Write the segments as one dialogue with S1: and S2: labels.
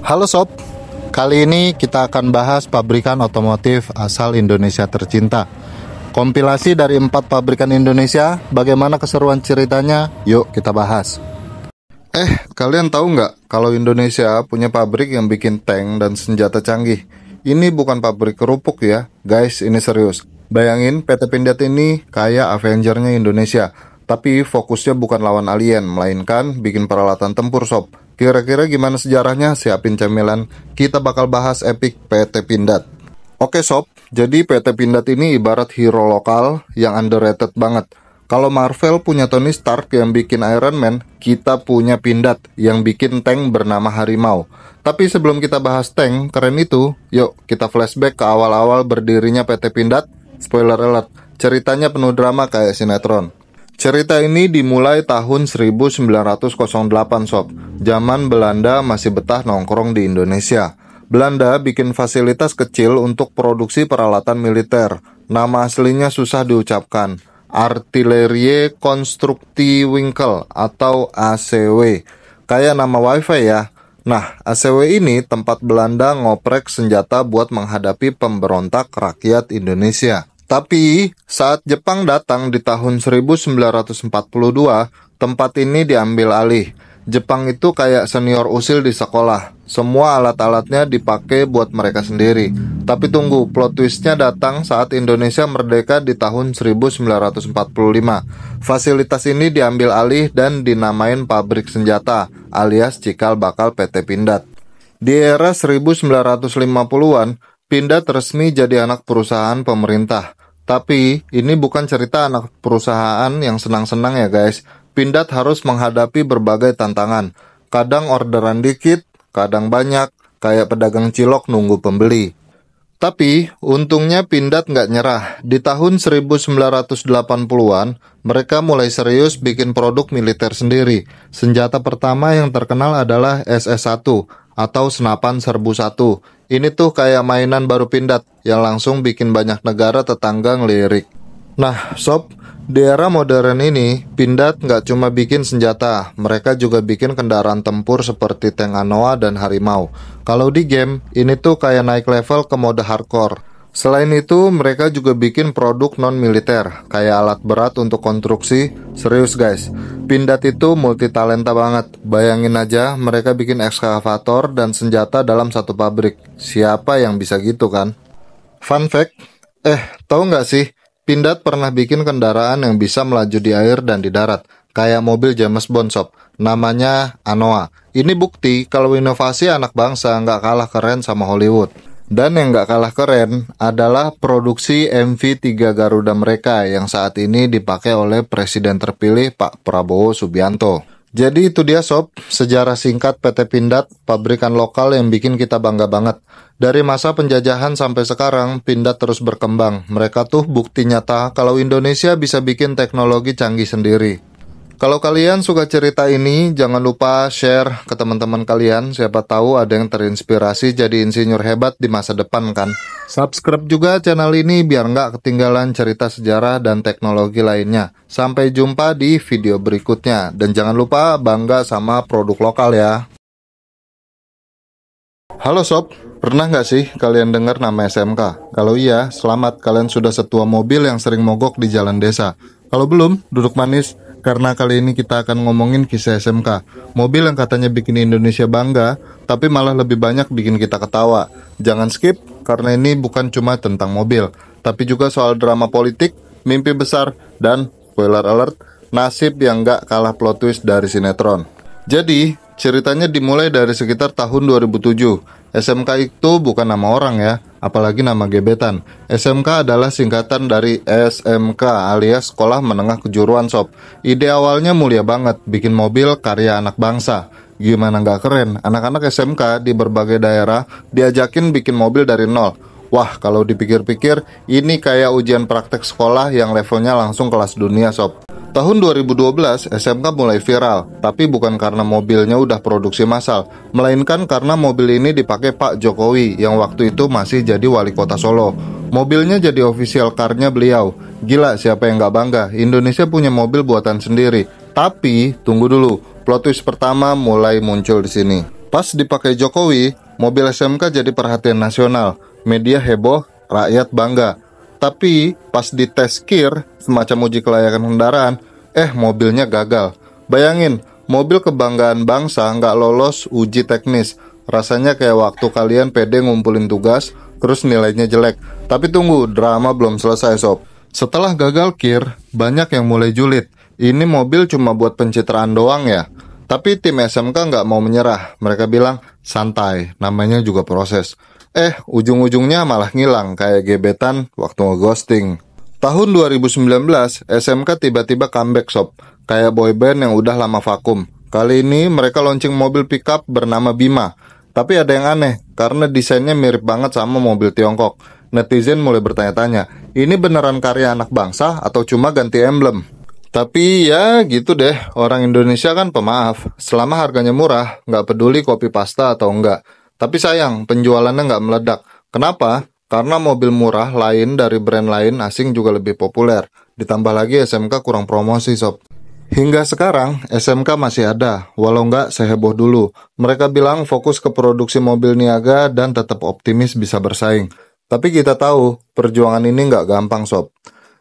S1: Halo sob, kali ini kita akan bahas pabrikan otomotif asal Indonesia tercinta. Kompilasi dari 4 pabrikan Indonesia, bagaimana keseruan ceritanya? Yuk kita bahas. Kalian tahu nggak kalau Indonesia punya pabrik yang bikin tank dan senjata canggih? Ini bukan pabrik kerupuk ya, guys, ini serius. Bayangin PT Pindad ini kayak Avenger-nya Indonesia, tapi fokusnya bukan lawan alien, melainkan bikin peralatan tempur sob. Kira-kira gimana sejarahnya? Siapin cemilan, kita bakal bahas epic PT Pindad. Oke sob, jadi PT Pindad ini ibarat hero lokal yang underrated banget. Kalau Marvel punya Tony Stark yang bikin Iron Man, kita punya Pindad yang bikin tank bernama Harimau. Tapi sebelum kita bahas tank keren itu, yuk kita flashback ke awal-awal berdirinya PT Pindad. Spoiler alert, ceritanya penuh drama kayak sinetron. Cerita ini dimulai tahun 1908 sob. Zaman Belanda masih betah nongkrong di Indonesia. Belanda bikin fasilitas kecil untuk produksi peralatan militer. Nama aslinya susah diucapkan. Artillerie Constructiewinkel atau ACW. Kayak nama wifi ya. Nah, ACW ini tempat Belanda ngoprek senjata buat menghadapi pemberontak rakyat Indonesia. Tapi saat Jepang datang di tahun 1942, tempat ini diambil alih. Jepang itu kayak senior usil di sekolah. Semua alat-alatnya dipakai buat mereka sendiri. Tapi tunggu, plot twistnya datang saat Indonesia merdeka di tahun 1945. Fasilitas ini diambil alih dan dinamain pabrik senjata, alias cikal bakal PT Pindad. Di era 1950-an, Pindad resmi jadi anak perusahaan pemerintah. Tapi ini bukan cerita anak perusahaan yang senang-senang ya guys. Pindad harus menghadapi berbagai tantangan. Kadang orderan dikit, kadang banyak, kayak pedagang cilok nunggu pembeli. Tapi untungnya Pindad nggak nyerah. Di tahun 1980-an, mereka mulai serius bikin produk militer sendiri. Senjata pertama yang terkenal adalah SS-1 atau senapan serbu 1. Ini tuh kayak mainan baru Pindad yang langsung bikin banyak negara tetangga ngelirik. Nah sob, di era modern ini, Pindad nggak cuma bikin senjata, mereka juga bikin kendaraan tempur seperti tank Anoa dan Harimau. Kalau di game, ini tuh kayak naik level ke mode hardcore. Selain itu, mereka juga bikin produk non-militer, kayak alat berat untuk konstruksi. Serius guys, Pindad itu multi-talenta banget. Bayangin aja, mereka bikin ekskavator dan senjata dalam satu pabrik. Siapa yang bisa gitu kan? Fun fact, tahu nggak sih? Pindad pernah bikin kendaraan yang bisa melaju di air dan di darat, kayak mobil James Bond sob, namanya Anoa. Ini bukti kalau inovasi anak bangsa nggak kalah keren sama Hollywood. Dan yang nggak kalah keren adalah produksi MV3 Garuda mereka yang saat ini dipakai oleh Presiden terpilih Pak Prabowo Subianto. Jadi itu dia sob, sejarah singkat PT Pindad, pabrikan lokal yang bikin kita bangga banget. Dari masa penjajahan sampai sekarang, Pindad terus berkembang. Mereka tuh bukti nyata kalau Indonesia bisa bikin teknologi canggih sendiri. Kalau kalian suka cerita ini, jangan lupa share ke teman-teman kalian. Siapa tahu ada yang terinspirasi jadi insinyur hebat di masa depan kan. Subscribe juga channel ini biar nggak ketinggalan cerita sejarah dan teknologi lainnya. Sampai jumpa di video berikutnya. Dan jangan lupa bangga sama produk lokal ya. Halo sob, pernah nggak sih kalian dengar nama SMK? Kalau iya, selamat, kalian sudah setua mobil yang sering mogok di jalan desa. Kalau belum, duduk manis. Karena kali ini kita akan ngomongin kisah SMK. Mobil yang katanya bikin Indonesia bangga, tapi malah lebih banyak bikin kita ketawa. Jangan skip, karena ini bukan cuma tentang mobil, tapi juga soal drama politik, mimpi besar, dan, spoiler alert, nasib yang gak kalah plot twist dari sinetron. Jadi, ceritanya dimulai dari sekitar tahun 2007. SMK itu bukan nama orang ya, apalagi nama gebetan. SMK adalah singkatan dari SMK alias Sekolah Menengah Kejuruan sob. Ide awalnya mulia banget, bikin mobil karya anak bangsa. Gimana nggak keren, anak-anak SMK di berbagai daerah diajakin bikin mobil dari nol. Wah, kalau dipikir-pikir, ini kayak ujian praktek sekolah yang levelnya langsung kelas dunia sob. Tahun 2012, SMK mulai viral, tapi bukan karena mobilnya udah produksi massal, melainkan karena mobil ini dipakai Pak Jokowi yang waktu itu masih jadi wali kota Solo. Mobilnya jadi official car-nya beliau. Gila, siapa yang nggak bangga? Indonesia punya mobil buatan sendiri. Tapi, tunggu dulu, plot twist pertama mulai muncul di sini. Pas dipakai Jokowi, mobil SMK jadi perhatian nasional. Media heboh, rakyat bangga. Tapi pas dites KIR, semacam uji kelayakan kendaraan, mobilnya gagal. Bayangin, mobil kebanggaan bangsa nggak lolos uji teknis. Rasanya kayak waktu kalian pede ngumpulin tugas, terus nilainya jelek. Tapi tunggu, drama belum selesai sob. Setelah gagal KIR, banyak yang mulai julid. Ini mobil cuma buat pencitraan doang ya. Tapi tim SMK nggak mau menyerah. Mereka bilang, santai, namanya juga proses. Ujung-ujungnya malah ngilang, kayak gebetan waktu ngeghosting. Tahun 2019, SMK tiba-tiba comeback sob. Kayak boyband yang udah lama vakum. Kali ini mereka launching mobil pickup bernama Bima. Tapi ada yang aneh, karena desainnya mirip banget sama mobil Tiongkok. Netizen mulai bertanya-tanya, ini beneran karya anak bangsa atau cuma ganti emblem? Tapi ya gitu deh, orang Indonesia kan pemaaf. Selama harganya murah, nggak peduli copy pasta atau enggak. Tapi sayang, penjualannya nggak meledak. Kenapa? Karena mobil murah lain dari brand lain asing juga lebih populer. Ditambah lagi SMK kurang promosi sob. Hingga sekarang, SMK masih ada, walau nggak seheboh dulu. Mereka bilang fokus ke produksi mobil niaga dan tetap optimis bisa bersaing. Tapi kita tahu, perjuangan ini nggak gampang sob.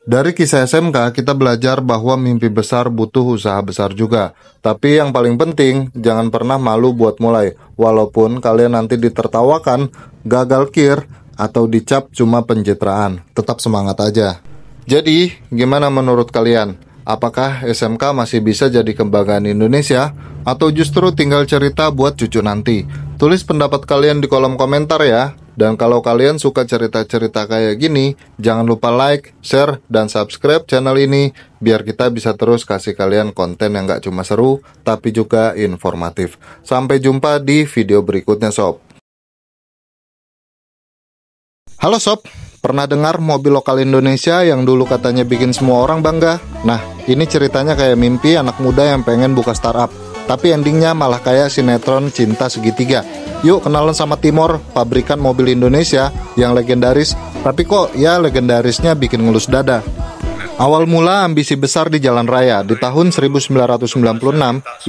S1: Dari kisah SMK, kita belajar bahwa mimpi besar butuh usaha besar juga. Tapi yang paling penting, jangan pernah malu buat mulai. Walaupun kalian nanti ditertawakan, gagal KIR, atau dicap cuma pencitraan. Tetap semangat aja. Jadi, gimana menurut kalian? Apakah SMK masih bisa jadi kebanggaan Indonesia? Atau justru tinggal cerita buat cucu nanti? Tulis pendapat kalian di kolom komentar ya. Dan kalau kalian suka cerita-cerita kayak gini, jangan lupa like, share, dan subscribe channel ini, biar kita bisa terus kasih kalian konten yang gak cuma seru, tapi juga informatif. Sampai jumpa di video berikutnya sob. Halo sob, pernah dengar mobil lokal Indonesia yang dulu katanya bikin semua orang bangga? Nah, ini ceritanya kayak mimpi anak muda yang pengen buka startup, tapi endingnya malah kayak sinetron cinta segitiga. Yuk kenalan sama Timor, pabrikan mobil Indonesia yang legendaris, tapi kok ya legendarisnya bikin ngelus dada. Awal mula ambisi besar di jalan raya. Di tahun 1996,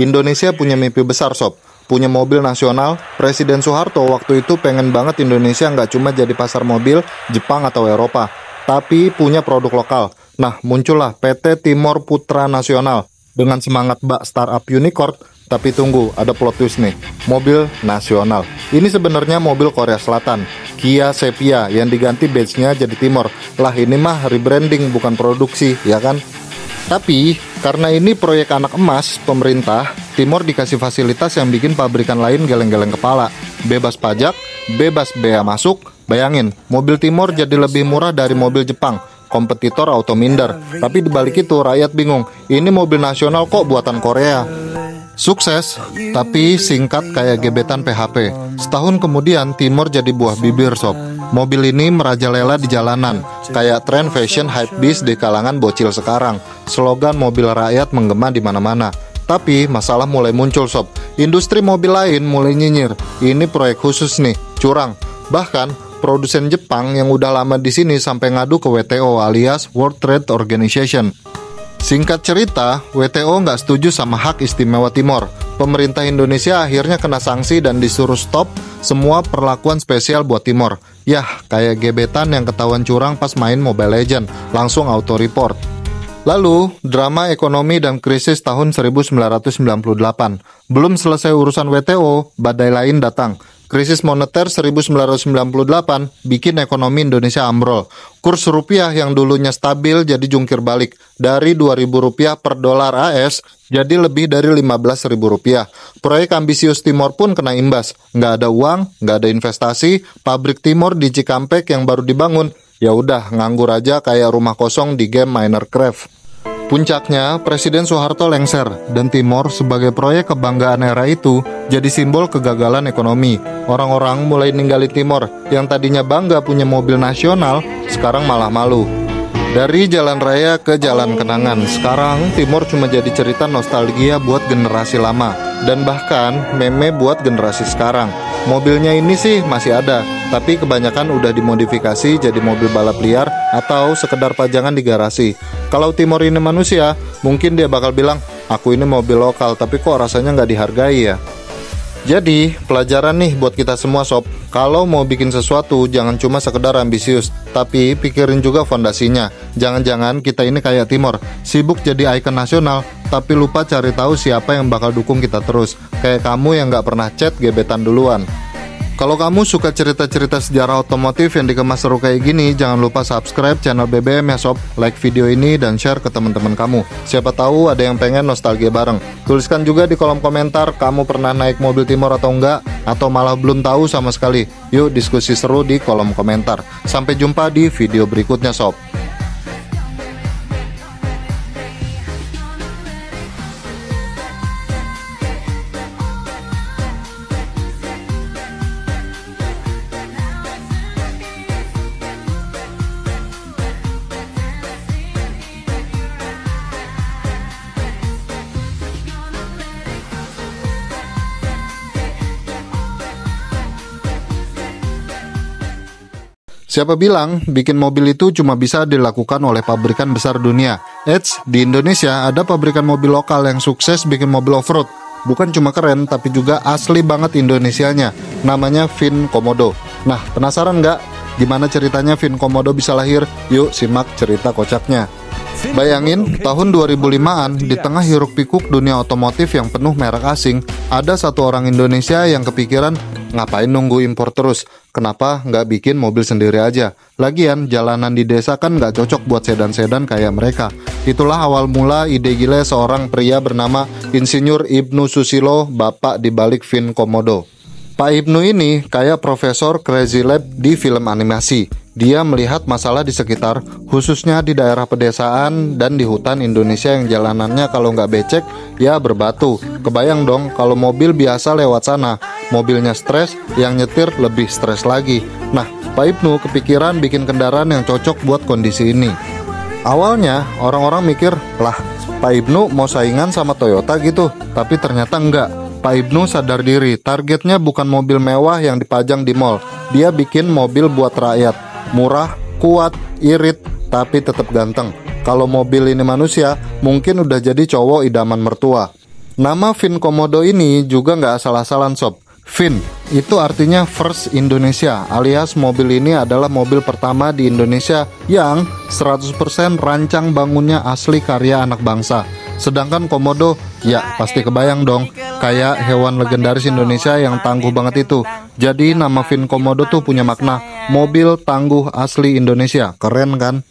S1: Indonesia punya mimpi besar sob. Punya mobil nasional. Presiden Soeharto waktu itu pengen banget Indonesia nggak cuma jadi pasar mobil Jepang atau Eropa, tapi punya produk lokal. Nah, muncullah PT Timor Putra Nasional dengan semangat bak startup unicorn. Tapi tunggu, ada plot twist nih. Mobil nasional. Ini sebenarnya mobil Korea Selatan, Kia Sepia, yang diganti badge-nya jadi Timor. Lah ini mah rebranding bukan produksi, ya kan? Tapi karena ini proyek anak emas pemerintah, Timor dikasih fasilitas yang bikin pabrikan lain geleng-geleng kepala. Bebas pajak, bebas bea masuk. Bayangin, mobil Timor jadi lebih murah dari mobil Jepang. Kompetitor auto minder. Tapi dibalik itu rakyat bingung. Ini mobil nasional kok buatan Korea. Sukses, tapi singkat kayak gebetan PHP. Setahun kemudian Timor jadi buah bibir sob. Mobil ini merajalela di jalanan, kayak tren fashion hypebeast di kalangan bocil sekarang. Slogan mobil rakyat menggema di mana-mana. Tapi masalah mulai muncul sob. Industri mobil lain mulai nyinyir. Ini proyek khusus nih, curang. Bahkan produsen Jepang yang udah lama di sini sampai ngadu ke WTO alias World Trade Organization. Singkat cerita, WTO nggak setuju sama hak istimewa Timor. Pemerintah Indonesia akhirnya kena sanksi dan disuruh stop semua perlakuan spesial buat Timor. Yah, kayak gebetan yang ketahuan curang pas main Mobile Legends, langsung auto report. Lalu, drama ekonomi dan krisis tahun 1998. Belum selesai urusan WTO, badai lain datang. Krisis moneter 1998 bikin ekonomi Indonesia ambrol. Kurs rupiah yang dulunya stabil jadi jungkir balik. Dari Rp2.000 per dolar AS jadi lebih dari Rp15.000. Proyek ambisius Timor pun kena imbas. Nggak ada uang, nggak ada investasi. Pabrik Timor di Cikampek yang baru dibangun, ya udah nganggur aja kayak rumah kosong di game Minecraft. Puncaknya, Presiden Soeharto lengser, dan Timor sebagai proyek kebanggaan era itu jadi simbol kegagalan ekonomi. Orang-orang mulai ninggalin Timor, yang tadinya bangga punya mobil nasional, sekarang malah malu. Dari jalan raya ke jalan kenangan, sekarang Timor cuma jadi cerita nostalgia buat generasi lama, dan bahkan meme buat generasi sekarang. Mobilnya ini sih masih ada, tapi kebanyakan udah dimodifikasi jadi mobil balap liar atau sekedar pajangan di garasi. Kalau Timor ini manusia, mungkin dia bakal bilang, aku ini mobil lokal tapi kok rasanya nggak dihargai ya. Jadi, pelajaran nih buat kita semua sob. Kalau mau bikin sesuatu, jangan cuma sekedar ambisius, tapi pikirin juga fondasinya. Jangan-jangan kita ini kayak Timor, sibuk jadi ikon nasional, tapi lupa cari tahu siapa yang bakal dukung kita terus. Kayak kamu yang gak pernah chat gebetan duluan. Kalau kamu suka cerita-cerita sejarah otomotif yang dikemas seru kayak gini, jangan lupa subscribe channel BBM ya sob, like video ini dan share ke teman-teman kamu. Siapa tahu ada yang pengen nostalgia bareng. Tuliskan juga di kolom komentar kamu pernah naik mobil Timor atau enggak, atau malah belum tahu sama sekali. Yuk diskusi seru di kolom komentar. Sampai jumpa di video berikutnya sob. Siapa bilang bikin mobil itu cuma bisa dilakukan oleh pabrikan besar dunia? Eits, di Indonesia ada pabrikan mobil lokal yang sukses bikin mobil off-road. Bukan cuma keren, tapi juga asli banget Indonesianya. Namanya Vin Komodo. Nah, penasaran nggak gimana ceritanya Vin Komodo bisa lahir? Yuk simak cerita kocaknya. Bayangin, tahun 2005-an, di tengah hiruk-pikuk dunia otomotif yang penuh merek asing, ada satu orang Indonesia yang kepikiran, ngapain nunggu impor terus? Kenapa nggak bikin mobil sendiri aja? Lagian, jalanan di desa kan nggak cocok buat sedan-sedan kayak mereka. Itulah awal mula ide gila seorang pria bernama Insinyur Ibnu Susilo, bapak di balik Vin Komodo. Pak Ibnu ini kayak Profesor Crazy Lab di film animasi. Dia melihat masalah di sekitar, khususnya di daerah pedesaan dan di hutan Indonesia yang jalanannya kalau nggak becek, ya berbatu. Kebayang dong kalau mobil biasa lewat sana, mobilnya stres, yang nyetir lebih stres lagi. Nah, Pak Ibnu kepikiran bikin kendaraan yang cocok buat kondisi ini. Awalnya, orang-orang mikir, lah, Pak Ibnu mau saingan sama Toyota gitu, tapi ternyata enggak. Pak Ibnu sadar diri, targetnya bukan mobil mewah yang dipajang di mall. Dia bikin mobil buat rakyat. Murah, kuat, irit, tapi tetap ganteng. Kalau mobil ini manusia, mungkin udah jadi cowok idaman mertua. Nama Vin Komodo ini juga nggak asal-asalan sob. Vin, itu artinya First Indonesia, alias mobil ini adalah mobil pertama di Indonesia yang 100% rancang bangunnya asli karya anak bangsa. Sedangkan Komodo, ya pasti kebayang dong, kayak hewan legendaris Indonesia yang tangguh banget itu. Jadi nama Vin Komodo tuh punya makna, mobil tangguh asli Indonesia. Keren kan?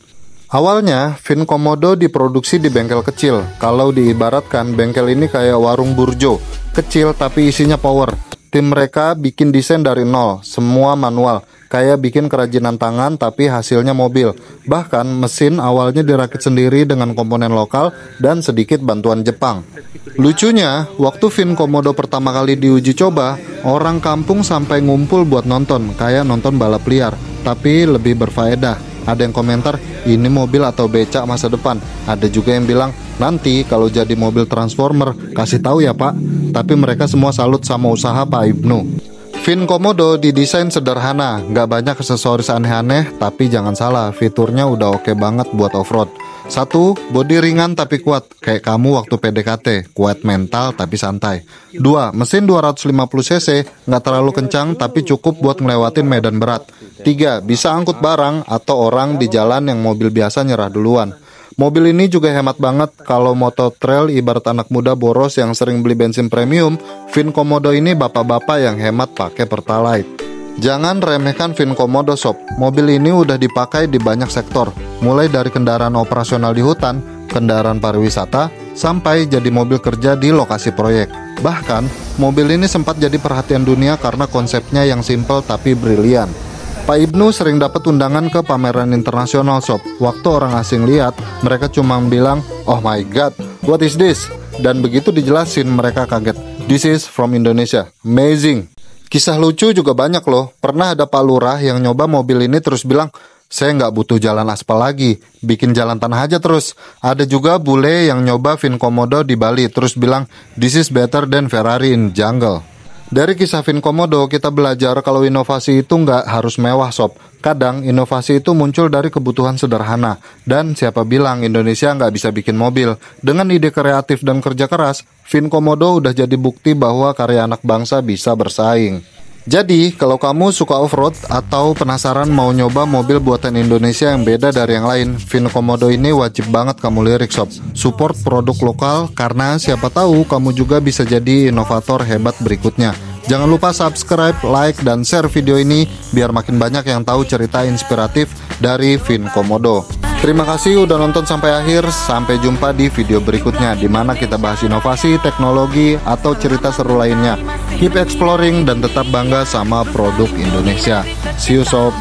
S1: Awalnya, Vin Komodo diproduksi di bengkel kecil. Kalau diibaratkan, bengkel ini kayak warung burjo, kecil tapi isinya power. Tim mereka bikin desain dari nol, semua manual. Kayak bikin kerajinan tangan tapi hasilnya mobil. Bahkan mesin awalnya dirakit sendiri dengan komponen lokal dan sedikit bantuan Jepang. Lucunya, waktu Vin Komodo pertama kali diuji coba, orang kampung sampai ngumpul buat nonton, kayak nonton balap liar, tapi lebih berfaedah. Ada yang komentar, ini mobil atau becak masa depan. Ada juga yang bilang, nanti kalau jadi mobil transformer, kasih tahu ya pak. Tapi mereka semua salut sama usaha Pak Ibnu. Vin Komodo didesain sederhana, nggak banyak aksesoris aneh-aneh, tapi jangan salah, fiturnya udah oke banget buat off-road. 1. Bodi ringan tapi kuat, kayak kamu waktu PDKT, kuat mental tapi santai. 2. Mesin 250cc, nggak terlalu kencang tapi cukup buat ngelewatin medan berat. 3. Bisa angkut barang atau orang di jalan yang mobil biasa nyerah duluan. Mobil ini juga hemat banget. Kalau moto trail ibarat anak muda boros yang sering beli bensin premium, Vin Komodo ini bapak-bapak yang hemat pakai Pertalite. Jangan remehkan Vin Komodo sob. Mobil ini udah dipakai di banyak sektor, mulai dari kendaraan operasional di hutan, kendaraan pariwisata, sampai jadi mobil kerja di lokasi proyek. Bahkan, mobil ini sempat jadi perhatian dunia karena konsepnya yang simple tapi brilian. Pak Ibnu sering dapat undangan ke pameran internasional sob. Waktu orang asing lihat, mereka cuma bilang, "Oh my god, what is this?" Dan begitu dijelasin, mereka kaget. "This is from Indonesia, amazing." Kisah lucu juga banyak loh. Pernah ada Pak Lurah yang nyoba mobil ini terus bilang, "Saya nggak butuh jalan aspal lagi, bikin jalan tanah aja terus." Ada juga bule yang nyoba Vin Komodo di Bali terus bilang, "This is better than Ferrari in jungle." Dari kisah Vin Komodo, kita belajar kalau inovasi itu nggak harus mewah sob. Kadang inovasi itu muncul dari kebutuhan sederhana. Dan siapa bilang Indonesia nggak bisa bikin mobil? Dengan ide kreatif dan kerja keras, Vinkomodo udah jadi bukti bahwa karya anak bangsa bisa bersaing. Jadi, kalau kamu suka off-road atau penasaran mau nyoba mobil buatan Indonesia yang beda dari yang lain, Vinkomodo ini wajib banget kamu lirik sob. Support produk lokal karena siapa tahu kamu juga bisa jadi inovator hebat berikutnya. Jangan lupa subscribe, like, dan share video ini biar makin banyak yang tahu cerita inspiratif dari Vinkomodo. Terima kasih udah nonton sampai akhir. Sampai jumpa di video berikutnya di mana kita bahas inovasi, teknologi, atau cerita seru lainnya. Keep exploring dan tetap bangga sama produk Indonesia. See you sob.